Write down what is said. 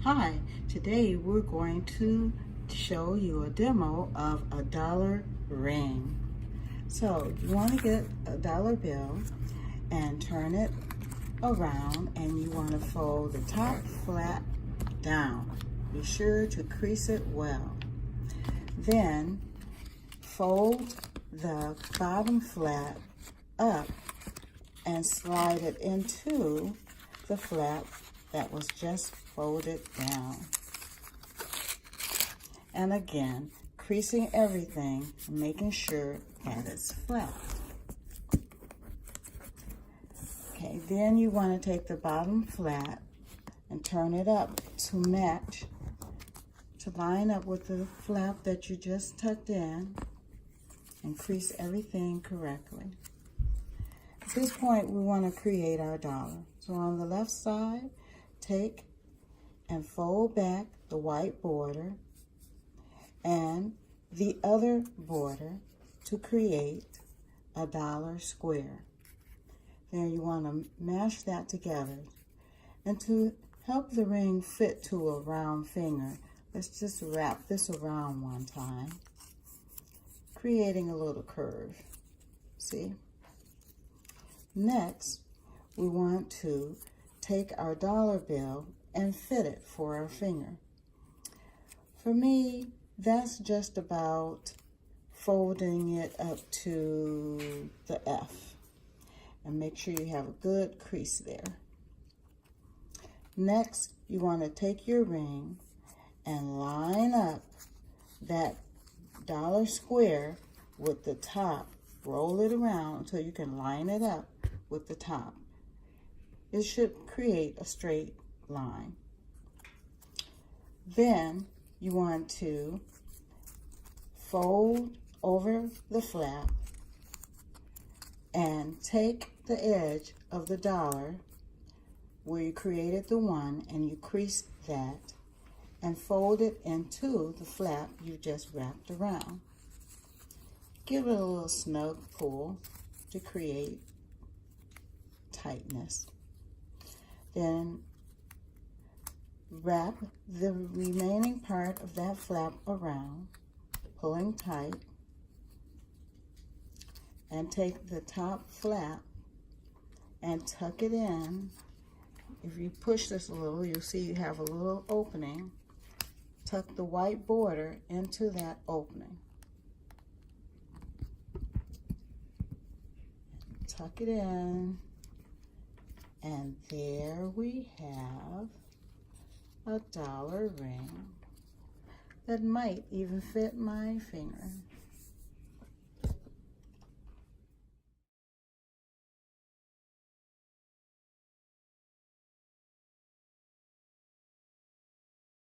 Hi, today we're going to show you a demo of a dollar ring. So you want to get a dollar bill and turn it around, and you want to fold the top flat down. Be sure to crease it well. Then fold the bottom flat up and slide it into the flap that was just folded down. And again, creasing everything, making sure that it's flat. Okay, then you want to take the bottom flat and turn it up to match, to line up with the flap that you just tucked in, and crease everything correctly. At this point, we want to create our dollar. So on the left side, take and fold back the white border and the other border to create a dollar square. Then you want to mash that together. And to help the ring fit to a round finger, let's just wrap this around one time, creating a little curve. See? Next, we want to take our dollar bill and fit it for our finger. For me, that's just about folding it up to the F. And make sure you have a good crease there. Next, you want to take your ring and line up that dollar square with the top. Roll it around until you can line it up with the top. It should create a straight line. Then you want to fold over the flap and take the edge of the dollar where you created the one, and you crease that and fold it into the flap you just wrapped around. Give it a little snug pull to create tightness. Then wrap the remaining part of that flap around, pulling tight, and take the top flap and tuck it in. If you push this a little, you'll see you have a little opening. Tuck the white border into that opening. Tuck it in, and there we have a dollar ring that might even fit my finger.